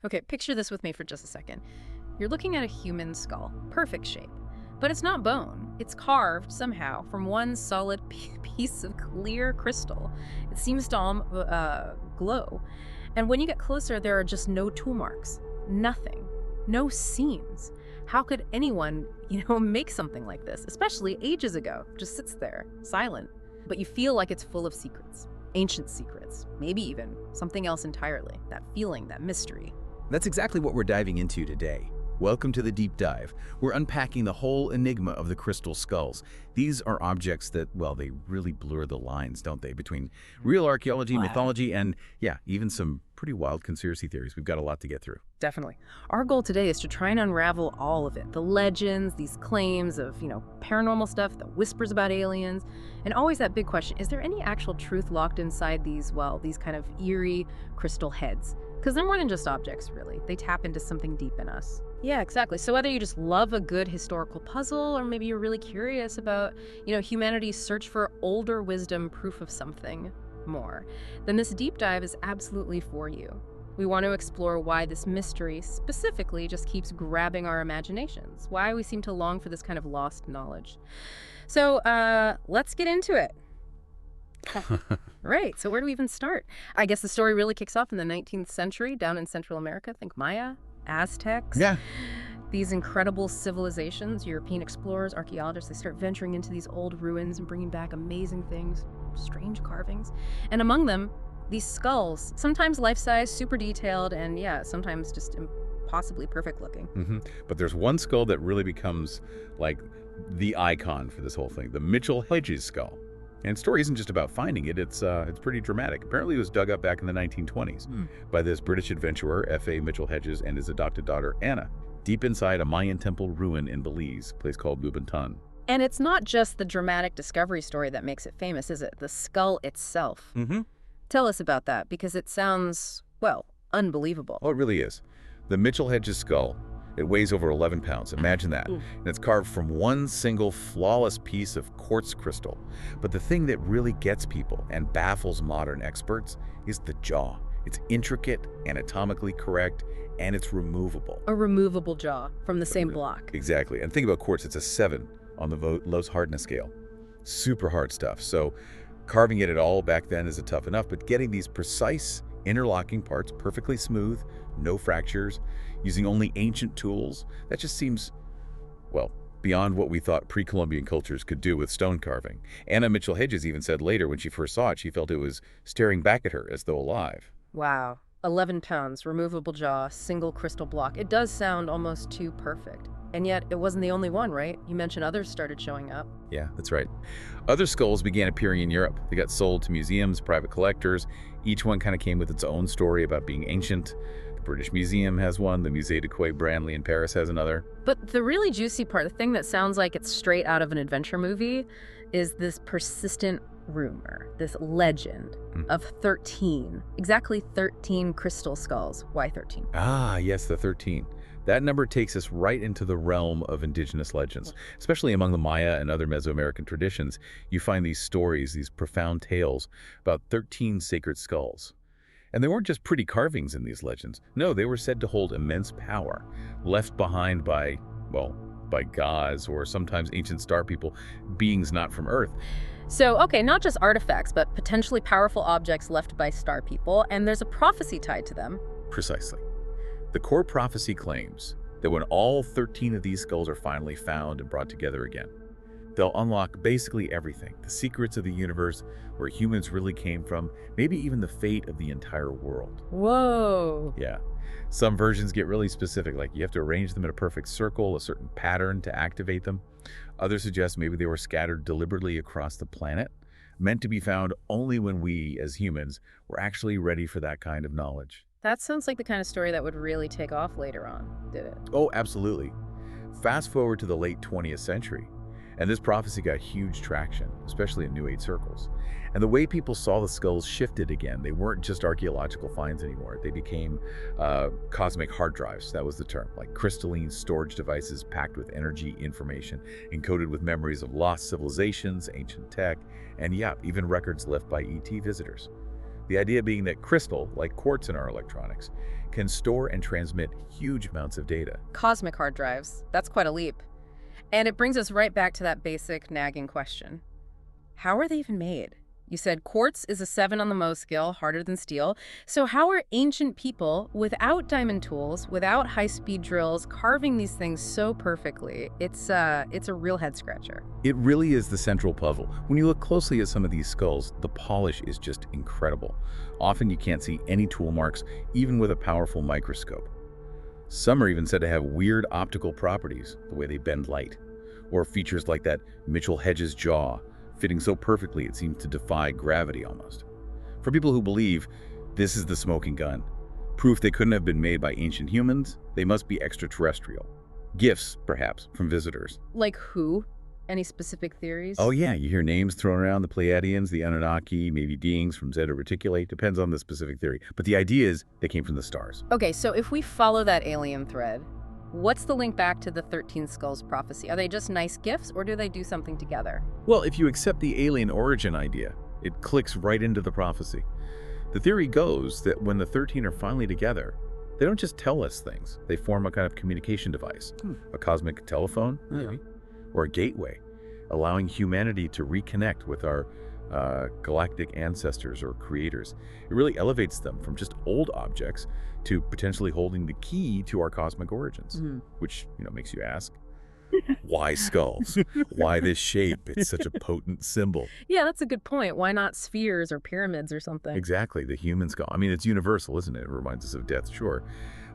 Okay, picture this with me for just a second. You're looking at a human skull, perfect shape. But it's not bone. It's carved somehow from one solid piece of clear crystal. It seems to glow. And when you get closer, there are just no tool marks. Nothing. No seams. How could anyone, make something like this, especially ages ago? Just sits there, silent. But you feel like it's full of secrets. Ancient secrets. Maybe even something else entirely. That feeling, that mystery. That's exactly what we're diving into today. Welcome to the deep dive. We're unpacking the whole enigma of the crystal skulls. These are objects that, well, they really blur the lines, don't they, between real archaeology, mythology, and, even some pretty wild conspiracy theories. We've got a lot to get through. Definitely. Our goal today is to try and unravel all of it. The legends, these claims of, paranormal stuff, the whispers about aliens, and always that big question, is there any actual truth locked inside these kind of eerie crystal heads? Because they're more than just objects, really. They tap into something deep in us. Yeah, exactly. So whether you just love a good historical puzzle, or maybe you're really curious about, humanity's search for older wisdom, proof of something more, then this deep dive is absolutely for you. We want to explore why this mystery specifically just keeps grabbing our imaginations, why we seem to long for this kind of lost knowledge. So let's get into it. Right, so where do we even start? I guess the story really kicks off in the 19th century down in Central America. Think Maya, Aztecs. Yeah. These incredible civilizations, European explorers, archaeologists, they start venturing into these old ruins and bringing back amazing things, strange carvings. And among them, these skulls, sometimes life-size, super detailed, and sometimes just impossibly perfect looking. Mm-hmm. But there's one skull that really becomes like the icon for this whole thing, the Mitchell-Hedges skull. And the story isn't just about finding it, it's pretty dramatic. Apparently it was dug up back in the 1920s by this British adventurer, F.A. Mitchell-Hedges, and his adopted daughter, Anna, deep inside a Mayan temple ruin in Belize, a place called Lubantan. And it's not just the dramatic discovery story that makes it famous, is it? The skull itself. Mm-hmm. Tell us about that, because it sounds, unbelievable. Oh, it really is. The Mitchell-Hedges skull, it weighs over 11 pounds. Imagine that. And it's carved from one single flawless piece of quartz crystal. But the thing that really gets people and baffles modern experts is the jaw. It's intricate, anatomically correct, and it's removable. A removable jaw from the same block. Exactly. And think about quartz, it's a 7 on the Mohs hardness scale. Super hard stuff. So carving it at all back then is tough enough, but getting these precise interlocking parts perfectly smooth, no fractures, using only ancient tools, that just seems, beyond what we thought pre-Columbian cultures could do with stone carving. Anna Mitchell-Hedges even said later when she first saw it, she felt it was staring back at her as though alive. Wow. 11 pounds, removable jaw, single crystal block. It does sound almost too perfect. And yet, it wasn't the only one, right? You mentioned others started showing up. Yeah, that's right. Other skulls began appearing in Europe. They got sold to museums, private collectors. Each one kind of came with its own story about being ancient. The British Museum has one. The Musée de Quai Branly in Paris has another. But the really juicy part, the thing that sounds like it's straight out of an adventure movie, is this persistent rumor, this legend of 13, exactly 13 crystal skulls. Why 13? Ah, yes, the 13. That number takes us right into the realm of indigenous legends. Especially among the Maya and other Mesoamerican traditions, you find these stories, these profound tales about 13 sacred skulls. And they weren't just pretty carvings in these legends. No, they were said to hold immense power, left behind by gods or sometimes ancient star people, beings not from Earth. So, okay, not just artifacts, but potentially powerful objects left by star people, and there's a prophecy tied to them. Precisely. The core prophecy claims that when all 13 of these skulls are finally found and brought together again, they'll unlock basically everything, the secrets of the universe, where humans really came from, maybe even the fate of the entire world. Whoa. Yeah. Some versions get really specific, like you have to arrange them in a perfect circle, a certain pattern to activate them. Others suggest maybe they were scattered deliberately across the planet, meant to be found only when we, as humans, were actually ready for that kind of knowledge. That sounds like the kind of story that would really take off later on, did it? Oh, absolutely. Fast forward to the late 20th century, and this prophecy got huge traction, especially in New Age circles. And the way people saw the skulls shifted again. They weren't just archaeological finds anymore. They became cosmic hard drives, that was the term, like crystalline storage devices packed with energy, information, encoded with memories of lost civilizations, ancient tech, and even records left by ET visitors. The idea being that crystal, like quartz in our electronics, can store and transmit huge amounts of data. Cosmic hard drives. That's quite a leap. And it brings us right back to that basic nagging question. How are they even made? You said quartz is a 7 on the Mohs scale, harder than steel. So how are ancient people, without diamond tools, without high-speed drills, carving these things so perfectly? It's a real head-scratcher. It really is the central puzzle. When you look closely at some of these skulls, the polish is just incredible. Often you can't see any tool marks, even with a powerful microscope. Some are even said to have weird optical properties, the way they bend light, or features like that Mitchell-Hedges jaw, fitting so perfectly it seems to defy gravity almost. For people who believe this is the smoking gun, proof they couldn't have been made by ancient humans, they must be extraterrestrial. Gifts, perhaps, from visitors. Like who? Any specific theories? Oh yeah, you hear names thrown around, the Pleiadians, the Anunnaki, maybe beings from Zeta Reticuli, depends on the specific theory. But the idea is they came from the stars. Okay, so if we follow that alien thread, what's the link back to the 13 Skulls prophecy? Are they just nice gifts, or do they do something together? Well, if you accept the alien origin idea, it clicks right into the prophecy. The theory goes that when the 13 are finally together, they don't just tell us things. They form a kind of communication device, a cosmic telephone, maybe, or a gateway, allowing humanity to reconnect with our galactic ancestors or creators. It really elevates them from just old objects to potentially holding the key to our cosmic origins, which, makes you ask, why skulls? Why this shape? It's such a potent symbol. Yeah, that's a good point. Why not spheres or pyramids or something? Exactly, the human skull. I mean, it's universal, isn't it? It reminds us of death, sure.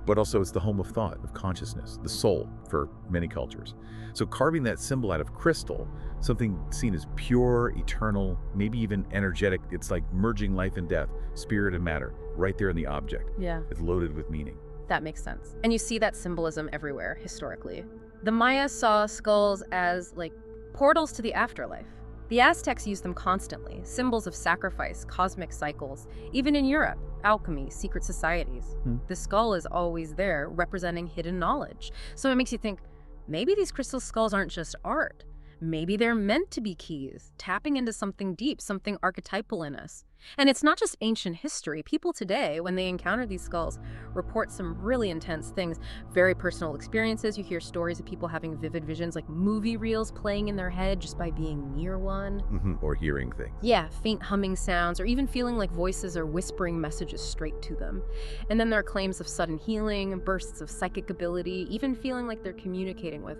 But also it's the home of thought, of consciousness, the soul for many cultures. So carving that symbol out of crystal, something seen as pure, eternal, maybe even energetic, it's like merging life and death, spirit and matter, right there in the object. Yeah. It's loaded with meaning. That makes sense. And you see that symbolism everywhere, historically. The Maya saw skulls as, like, portals to the afterlife. The Aztecs used them constantly, symbols of sacrifice, cosmic cycles. Even in Europe, alchemy, secret societies. The skull is always there, representing hidden knowledge. So it makes you think, maybe these crystal skulls aren't just art. Maybe they're meant to be keys, tapping into something deep, something archetypal in us. And it's not just ancient history. People today, when they encounter these skulls, report some really intense things, very personal experiences. You hear stories of people having vivid visions, like movie reels playing in their head just by being near one. Or hearing things. Yeah, faint humming sounds, or even feeling like voices are whispering messages straight to them. And then there are claims of sudden healing, bursts of psychic ability, even feeling like they're communicating with,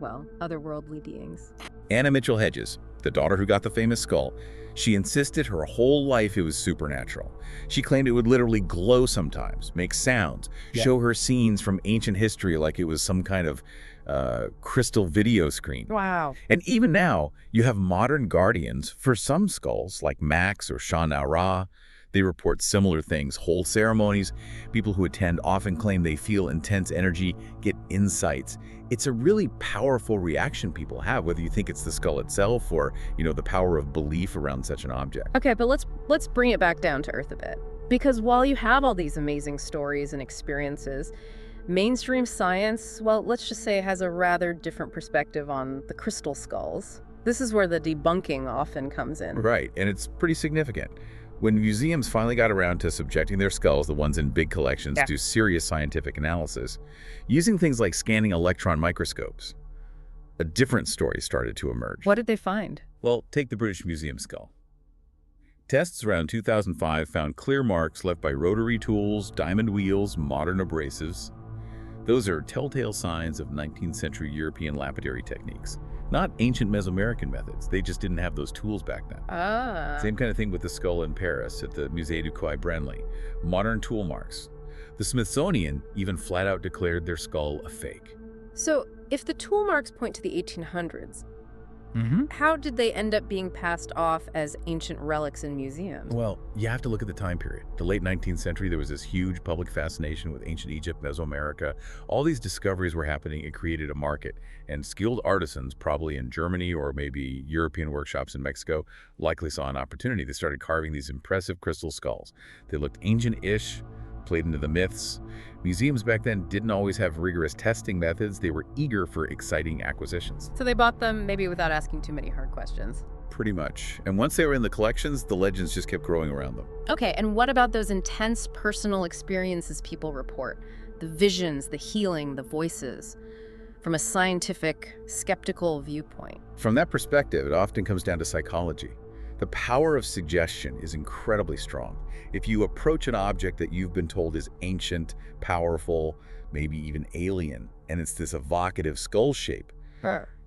well, otherworldly beings. Anna Mitchell-Hedges, the daughter who got the famous skull, she insisted her whole life it was supernatural. She claimed it would literally glow sometimes, make sounds, show her scenes from ancient history like it was some kind of crystal video screen. Wow. And even now, you have modern guardians for some skulls, like Max or Shah-Na-Ra. They report similar things, hold ceremonies. People who attend often claim they feel intense energy, get insights. It's a really powerful reaction people have, whether you think it's the skull itself or, the power of belief around such an object. Okay, but let's bring it back down to earth a bit. Because while you have all these amazing stories and experiences, mainstream science, well, let's just say, has a rather different perspective on the crystal skulls. This is where the debunking often comes in. Right, and it's pretty significant. When museums finally got around to subjecting their skulls, the ones in big collections, to serious scientific analysis, using things like scanning electron microscopes, a different story started to emerge. What did they find? Well, take the British Museum skull. Tests around 2005 found clear marks left by rotary tools, diamond wheels, modern abrasives. Those are telltale signs of 19th century European lapidary techniques. Not ancient Mesoamerican methods. They just didn't have those tools back then. Same kind of thing with the skull in Paris at the Musée du Quai Branly. Modern tool marks. The Smithsonian even flat out declared their skull a fake. So, if the tool marks point to the 1800s, how did they end up being passed off as ancient relics in museums? Well, you have to look at the time period. The late 19th century, there was this huge public fascination with ancient Egypt, Mesoamerica. All these discoveries were happening. It created a market. And skilled artisans, probably in Germany or maybe European workshops in Mexico, likely saw an opportunity. They started carving these impressive crystal skulls. They looked ancient-ish, played into the myths. Museums back then didn't always have rigorous testing methods. They were eager for exciting acquisitions. So they bought them maybe without asking too many hard questions. Pretty much. And once they were in the collections, the legends just kept growing around them. Okay, and what about those intense personal experiences people report? The visions, the healing, the voices, from a scientific, skeptical viewpoint. From that perspective, it often comes down to psychology. The power of suggestion is incredibly strong. If you approach an object that you've been told is ancient, powerful, maybe even alien, and it's this evocative skull shape,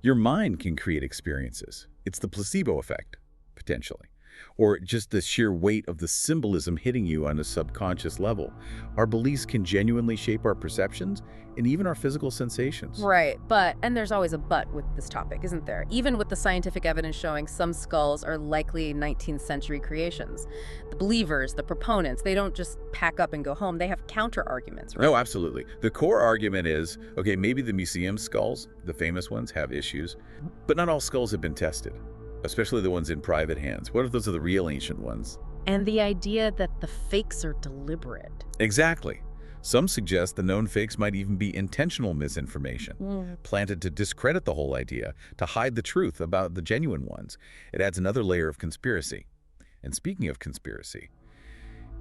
your mind can create experiences. It's the placebo effect, potentially. Or just the sheer weight of the symbolism hitting you on a subconscious level. Our beliefs can genuinely shape our perceptions and even our physical sensations. Right, and there's always a but with this topic, isn't there? Even with the scientific evidence showing some skulls are likely 19th century creations. The believers, the proponents, they don't just pack up and go home. They have counter-arguments, right? No, absolutely. The core argument is, okay, maybe the museum skulls, the famous ones, have issues, but not all skulls have been tested, especially the ones in private hands. What if those are the real ancient ones? And the idea that the fakes are deliberate. Exactly. Some suggest the known fakes might even be intentional misinformation, planted to discredit the whole idea, to hide the truth about the genuine ones. It adds another layer of conspiracy. And speaking of conspiracy,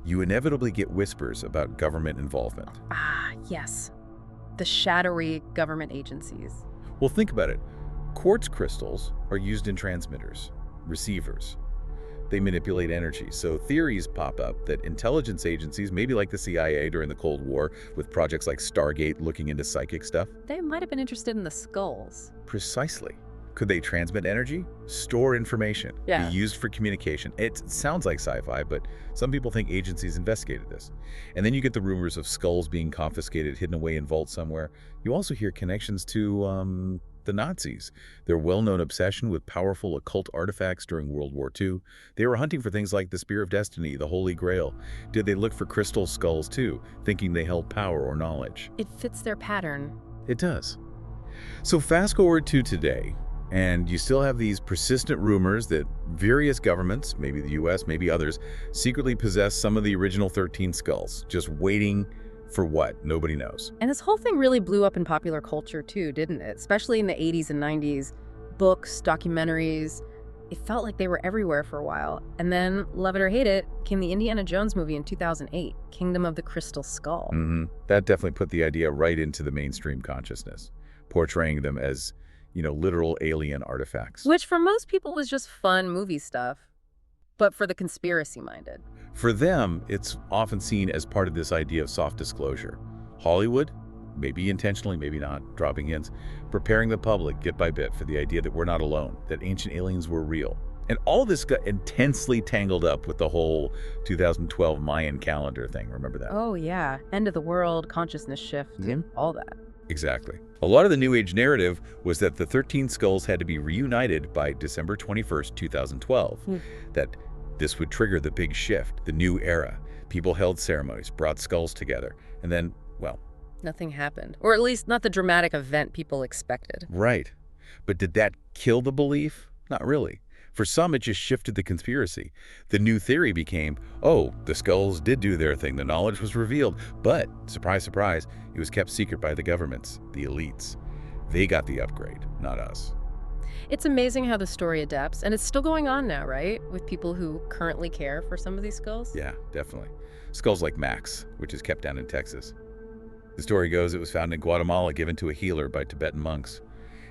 you inevitably get whispers about government involvement. Ah, yes. The shadowy government agencies. Well, think about it. Quartz crystals are used in transmitters, receivers. They manipulate energy, so theories pop up that intelligence agencies, maybe like the CIA during the Cold War, with projects like Stargate looking into psychic stuff. They might have been interested in the skulls. Precisely. Could they transmit energy, store information, be used for communication? It sounds like sci-fi, but some people think agencies investigated this. And then you get the rumors of skulls being confiscated, hidden away in vaults somewhere. You also hear connections to the Nazis, their well-known obsession with powerful occult artifacts during World War II. They were hunting for things like the Spear of Destiny, the Holy Grail. Did they look for crystal skulls too, thinking they held power or knowledge? It fits their pattern. It does. So fast forward to today, and you still have these persistent rumors that various governments, maybe the US, maybe others, secretly possess some of the original 13 skulls, just waiting for what? Nobody knows. And this whole thing really blew up in popular culture too, didn't it? Especially in the 80s and 90s. Books, documentaries. It felt like they were everywhere for a while. And then, love it or hate it, came the Indiana Jones movie in 2008, Kingdom of the Crystal Skull. That definitely put the idea right into the mainstream consciousness, portraying them as, literal alien artifacts. Which for most people was just fun movie stuff, but for the conspiracy-minded. For them, it's often seen as part of this idea of soft disclosure. Hollywood, maybe intentionally, maybe not, dropping hints, preparing the public bit by bit for the idea that we're not alone, that ancient aliens were real. And all this got intensely tangled up with the whole 2012 Mayan calendar thing. Remember that? Oh, yeah. End of the world, consciousness shift, all that. Exactly. A lot of the New Age narrative was that the 13 skulls had to be reunited by December 21st, 2012. That this would trigger the big shift, the new era. People held ceremonies, brought skulls together, and then, well... nothing happened. Or at least not the dramatic event people expected. Right. But did that kill the belief? Not really. For some, it just shifted the conspiracy. The new theory became, oh, the skulls did do their thing, the knowledge was revealed, but, surprise, surprise, it was kept secret by the governments, the elites. They got the upgrade, not us. It's amazing how the story adapts, and it's still going on now, right? With people who currently care for some of these skulls? Yeah, definitely. Skulls like Max, which is kept down in Texas. The story goes it was found in Guatemala, given to a healer by Tibetan monks.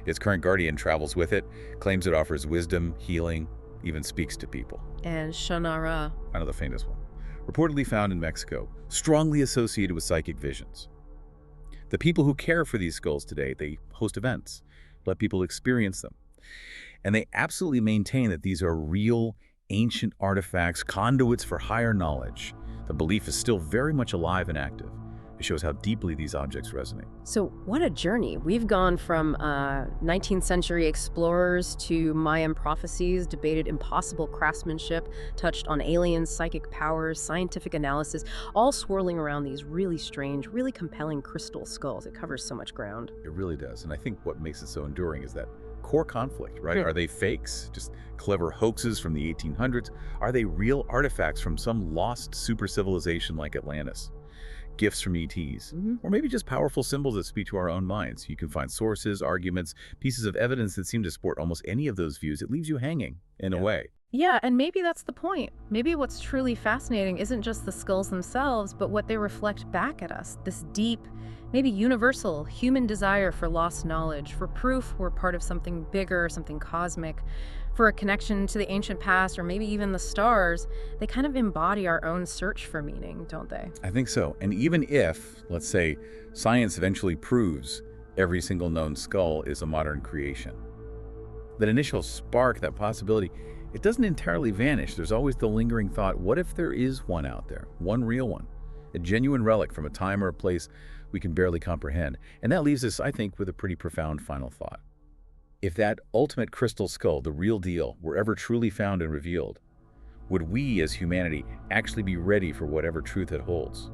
Its current guardian travels with it, claims it offers wisdom, healing, even speaks to people. And Shannara. I know the famous one. Reportedly found in Mexico, strongly associated with psychic visions. The people who care for these skulls today, they host events, let people experience them. And they absolutely maintain that these are real, ancient artifacts, conduits for higher knowledge. The belief is still very much alive and active. It shows how deeply these objects resonate. So what a journey. We've gone from 19th century explorers to Mayan prophecies, debated impossible craftsmanship, touched on aliens, psychic powers, scientific analysis, all swirling around these really strange, really compelling crystal skulls. It covers so much ground. It really does. And I think what makes it so enduring is that core conflict, right? Are they fakes, just clever hoaxes from the 1800s? Are they real artifacts from some lost super civilization like Atlantis? gifts from ETs, or maybe just powerful symbols that speak to our own minds. You can find sources, arguments, pieces of evidence that seem to support almost any of those views. It leaves you hanging, in a way. Yeah, and maybe that's the point. Maybe what's truly fascinating isn't just the skulls themselves, but what they reflect back at us. This deep, maybe universal, human desire for lost knowledge, for proof we're part of something bigger, something cosmic, for a connection to the ancient past, or maybe even the stars. They kind of embody our own search for meaning, don't they? I think so. And even if, let's say, science eventually proves every single known skull is a modern creation, that initial spark, that possibility, it doesn't entirely vanish. There's always the lingering thought, what if there is one out there, one real one, a genuine relic from a time or a place we can barely comprehend? And that leaves us, I think, with a pretty profound final thought. If that ultimate crystal skull, the real deal, were ever truly found and revealed, would we as humanity actually be ready for whatever truth it holds?